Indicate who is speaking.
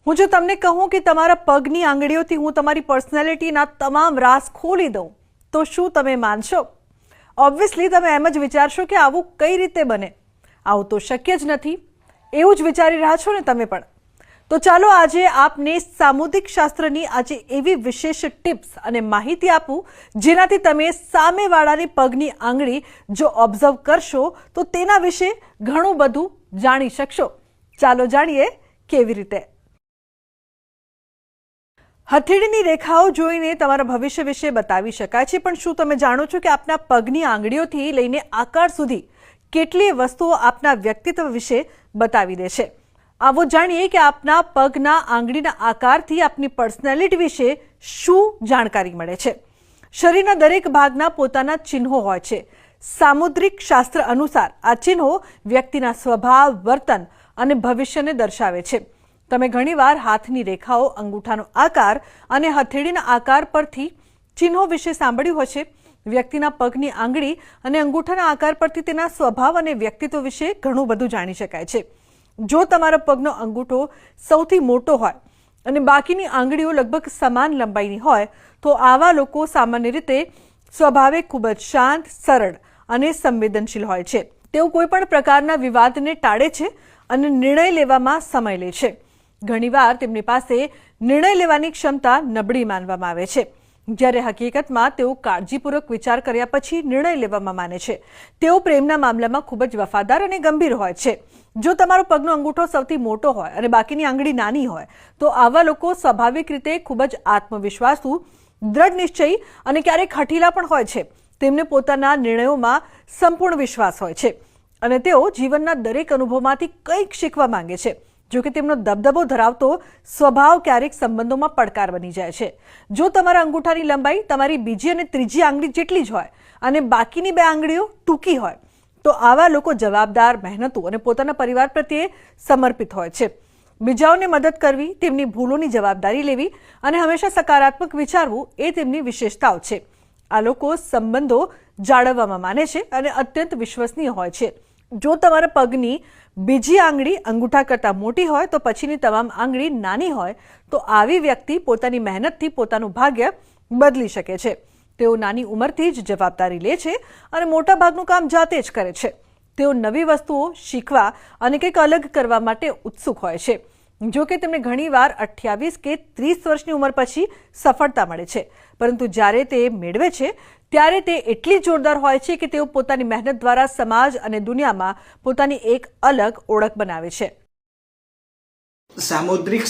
Speaker 1: હું જો તમને કહું કે તમારા પગની આંગળીઓથી હું તમારી પર્સનાલિટીના તમામ રાઝ ખોલી દઉં તો શું તમે માનશો? ઓબ્વિયસલી તમે એમ જ વિચારશો કે આવું કઈ રીતે બને, આવું તો શક્ય જ નથી, એવું જ વિચારી રહ્યા છો ને તમે પણ. તો ચાલો આજે આપને સામુદ્રિક શાસ્ત્રની આજે એવી વિશેષ ટિપ્સ અને માહિતી આપું જેનાથી તમે સામેવાળાની પગની આંગળી જો ઓબ્ઝર્વ કરશો તો તેના વિશે ઘણું બધું જાણી શકશો. ચાલો જાણીએ કેવી રીતે. હથેળીની રેખાઓ જોઈને તમારા ભવિષ્ય વિશે બતાવી શકાય છે, પણ શું તમે જાણો છો કે આપના પગની આંગળીઓથી લઈને આકાર સુધી કેટલીય વસ્તુઓ આપના વ્યક્તિત્વ વિશે બતાવી દે છે? આવો જાણીએ કે આપના પગના આંગળીના આકારથી આપની પર્સનાલિટી વિશે શું જાણકારી મળે છે. શરીરના દરેક ભાગના પોતાના ચિહ્નો હોય છે. સામુદ્રિક શાસ્ત્ર અનુસાર આ ચિહ્નો વ્યક્તિના સ્વભાવ, વર્તન અને ભવિષ્યને દર્શાવે છે. તમે ઘણીવાર હાથની રેખાઓ, અંગૂઠાનો આકાર અને હથેળીના આકાર પરથી ચિહ્નો વિશે સાંભળ્યું હશે. વ્યક્તિના પગની આંગળી અને અંગૂઠાના આકાર પરથી તેના સ્વભાવ અને વ્યક્તિત્વ વિશે ઘણું બધું જાણી શકાય છે. જો તમારા પગનો અંગૂઠો સૌથી મોટો હોય અને બાકીની આંગળીઓ લગભગ સમાન લંબાઈની હોય તો આવા લોકો સામાન્ય રીતે સ્વભાવે ખૂબ જ શાંત, સરળ અને સંવેદનશીલ હોય છે. તેઓ કોઈ પણ પ્રકારના વિવાદને ટાળે છે અને નિર્ણય લેવામાં સમય લે છે. ઘણીવાર તેમની પાસે નિર્ણય લેવાની ક્ષમતા નબળી માનવામાં આવે છે, જ્યારે હકીકતમાં તેઓ કાળજીપૂર્વક વિચાર કર્યા પછી નિર્ણય લેવામાં માને છે. તેઓ પ્રેમના મામલામાં ખૂબ જ વફાદાર અને ગંભીર હોય છે. જો તમારો પગનો અંગૂઠો સૌથી મોટો હોય અને બાકીની આંગળી નાની હોય તો આવા લોકો સ્વાભાવિક રીતે ખૂબ જ આત્મવિશ્વાસુ, દ્રઢ નિશ્ચયી અને ક્યારેક હઠીલા પણ હોય છે. તેમને પોતાના નિર્ણયોમાં સંપૂર્ણ વિશ્વાસ હોય છે અને તેઓ જીવનના દરેક અનુભવમાંથી કંઈક શીખવા માંગે છે. જો કે તેમનો દબદબો ધરાવતો સ્વભાવ ક્યારેક સંબંધોમાં પડકાર બની જાય છે. જો તમારા અંગૂઠાની લંબાઈ તમારી બીજી અને ત્રીજી આંગળી જેટલી જ હોય અને બાકીની બે આંગળીઓ ટૂંકી હોય તો આવા લોકો જવાબદાર, મહેનતુ અને પોતાના પરિવાર પ્રત્યે સમર્પિત હોય છે. બીજાઓને મદદ કરવી, તેમની ભૂલોની જવાબદારી લેવી અને હંમેશા સકારાત્મક વિચારવું એ તેમની વિશેષતાઓ છે. આ લોકો સંબંધો જાળવવામાં માને છે અને અત્યંત વિશ્વસનીય હોય છે. જો તમારા પગની બીજી આંગળી અંગૂઠા કરતાં મોટી હોય તો પછીની તમામ આંગળી નાની હોય તો આવી વ્યક્તિ પોતાની મહેનતથી પોતાનું ભાગ્ય બદલી શકે છે. તેઓ નાની ઉંમરથી જ જવાબદારી લે છે અને મોટા ભાગનું કામ જાતે જ કરે છે. તેઓ નવી વસ્તુઓ શીખવા અને કંઈક અલગ કરવા માટે ઉત્સુક હોય છે. જો કે તેમને ઘણીવાર 28 કે 30 વર્ષની ઉંમર પછી સફળતા મળે છે, પરંતુ જ્યારે તે મેળવે છે ત્યારે તે એટલી જોરદાર હોય છે કે તેઓ પોતાની મહેનત દ્વારા સમાજ અને દુનિયામાં પોતાની એક અલગ ઓળખ બનાવે છે.
Speaker 2: સામુદ્રિક